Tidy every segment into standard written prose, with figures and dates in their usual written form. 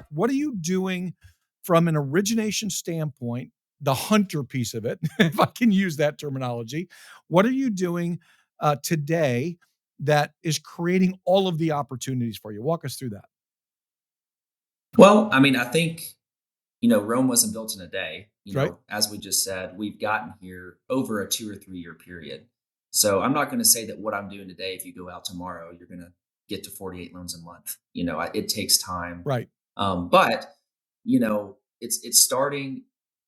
What are you doing from an origination standpoint, the hunter piece of it, if I can use that terminology? What are you doing today that is creating all of the opportunities for you? Walk us through that. Well, I mean, I think, Rome wasn't built in a day. Right? As we just said, we've gotten here over a 2 or 3 year period. So I'm not going to say that what I'm doing today, if you go out tomorrow, you're going to get to 48 loans a month. It takes time. Right. But, it's starting.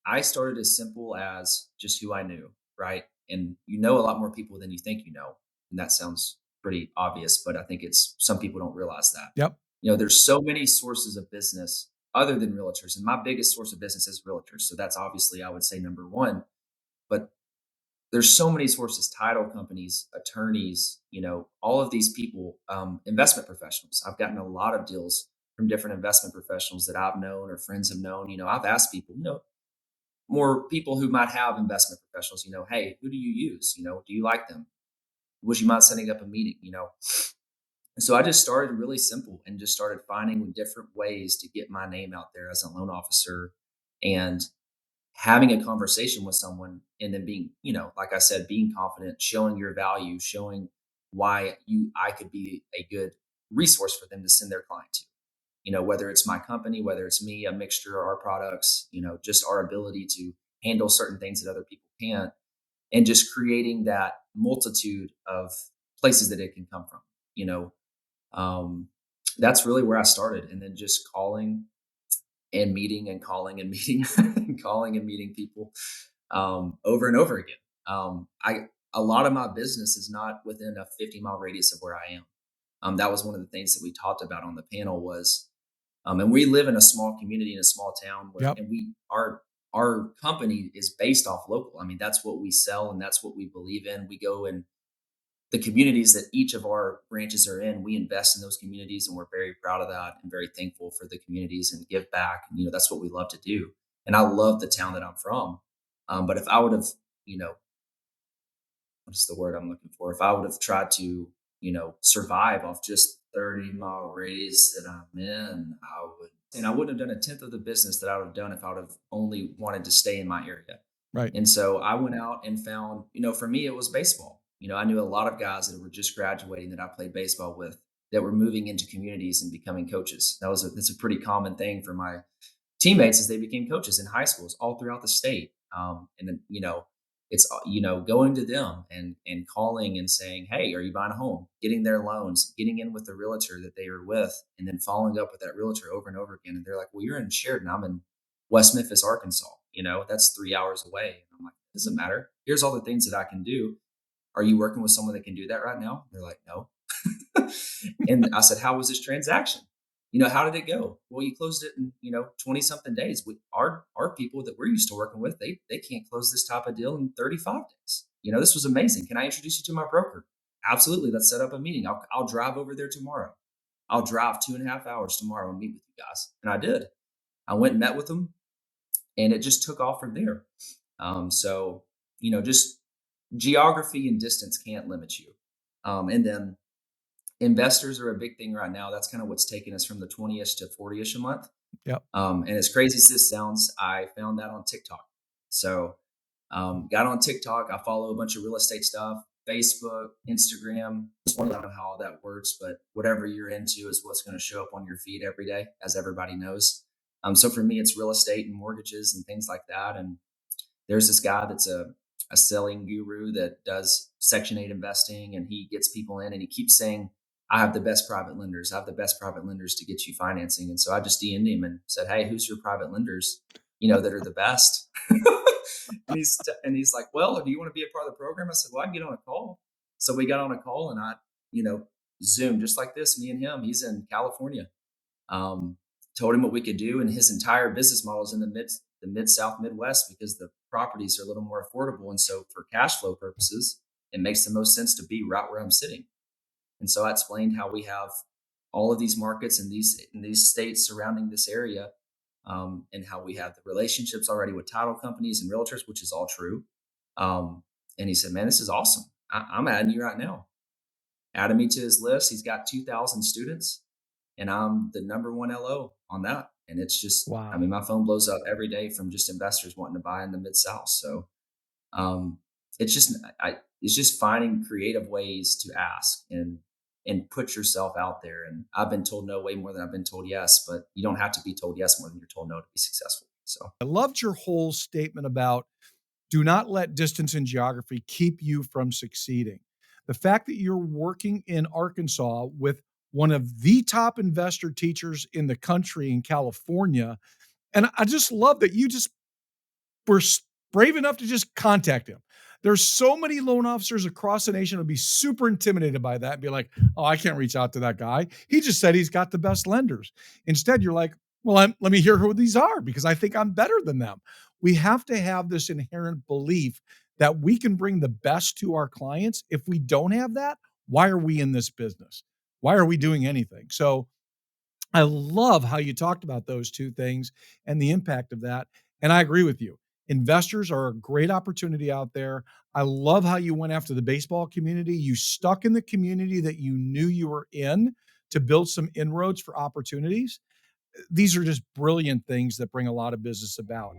I started as simple as just who I knew, right? And you know a lot more people than you think you know. And that sounds pretty obvious, but I think it's some people don't realize that. Yep. There's so many sources of business other than realtors, and my biggest source of business is realtors. So that's obviously, I would say, number one. But there's so many sources: title companies, attorneys, all of these people, investment professionals. I've gotten a lot of deals from different investment professionals that I've known or friends have known. I've asked people, more people who might have investment professionals, hey, who do you use? Do you like them? Would you mind setting up a meeting? And so I just started really simple and just started finding different ways to get my name out there as a loan officer and having a conversation with someone, and then being, like I said, being confident, showing your value, showing why I could be a good resource for them to send their client to. Whether it's my company, whether it's me, a mixture of our products, just our ability to handle certain things that other people can't, and just creating that multitude of places that it can come from. You know, um, that's really where I started, and then just calling and meeting and calling and meeting and calling and meeting people over and over again. I A lot of my business is not within a 50-mile radius of where I am. That was one of the things that we talked about on the panel was, and we live in a small community in a small town where, Yep. and our company is based off local. I mean, that's what we sell and that's what we believe in. We go and the communities that each of our branches are in, we invest in those communities, and we're very proud of that and very thankful for the communities and give back. And, that's what we love to do. And I love the town that I'm from. But if I would have, you know, what's the word I'm looking for? If I would have tried to, survive off just 30-mile radius that I'm in, and I wouldn't have done a tenth of the business that I would have done if I would have only wanted to stay in my area. Right. And so I went out and found, for me, it was baseball. I knew a lot of guys that were just graduating that I played baseball with that were moving into communities and becoming coaches. That's a pretty common thing for my teammates as they became coaches in high schools all throughout the state. And then, it's, going to them and calling and saying, hey, are you buying a home? Getting their loans, getting in with the realtor that they were with, and then following up with that realtor over and over again. And they're like, well, you're in Sheridan. I'm in West Memphis, Arkansas. That's 3 hours away. And I'm like, it doesn't matter. Here's all the things that I can do. Are you working with someone that can do that right now? They're like, no. And I said, how was this transaction? How did it go? Well, you closed it in, 20 something days. Our people that we're used to working with, they can't close this type of deal in 35 days. This was amazing. Can I introduce you to my broker? Absolutely. Let's set up a meeting. I'll drive over there tomorrow. I'll drive 2.5 hours tomorrow and meet with you guys. And I did. I went and met with them, and it just took off from there. So, just geography and distance can't limit you. And then investors are a big thing right now. That's kind of what's taking us from the 20ish to 40ish a month. Yep. And as crazy as this sounds, I found that on TikTok. So, got on TikTok. I follow a bunch of real estate stuff, Facebook, Instagram. I don't know how all that works, but whatever you're into is what's going to show up on your feed every day, as everybody knows. So for me, it's real estate and mortgages and things like that. And there's this guy that's a selling guru that does Section 8 investing, and he gets people in and he keeps saying, I have the best private lenders. I have the best private lenders to get you financing. And so I just DM'd him and said, hey, who's your private lenders, that are the best? And he's like, well, do you want to be a part of the program? I said, well, I can get on a call. So we got on a call, and you know, Zoom just like this, me and him. He's in California. Um, Told him what we could do, and his entire business model is in the mid South Midwest because the properties are a little more affordable, and so for cash flow purposes, it makes the most sense to be right where I'm sitting. And so I explained how we have all of these markets and these states surrounding this area, and how we have the relationships already with title companies and realtors, which is all true. And he said, "Man, this is awesome. I'm adding you right now." Added me to his list. He's got 2,000 students. and I'm the number one LO on that. And it's just, I Wow. mean, my phone blows up every day from just investors wanting to buy in the Mid South. So um, it's just, it's just finding creative ways to ask and put yourself out there. And I've been told no way more than I've been told yes, but you don't have to be told yes more than you're told no to be successful. So I loved your whole statement about do not let distance and geography keep you from succeeding. The fact that you're working in Arkansas with one of the top investor teachers in the country in California, and I just love that you just were brave enough to just contact him. There's so many loan officers across the nation would be super intimidated by that and be like, "Oh, I can't reach out to that guy. He just said he's got the best lenders." Instead, you're like, "Well, let me hear who these are because I think I'm better than them." We have to have this inherent belief that we can bring the best to our clients. If we don't have that, why are we in this business? Why are we doing anything? So I love how you talked about those 2 things and the impact of that, and I agree with you. Investors are a great opportunity out there. I love how you went after the baseball community. You stuck in the community that you knew you were in to build some inroads for opportunities. These are just brilliant things that bring a lot of business about.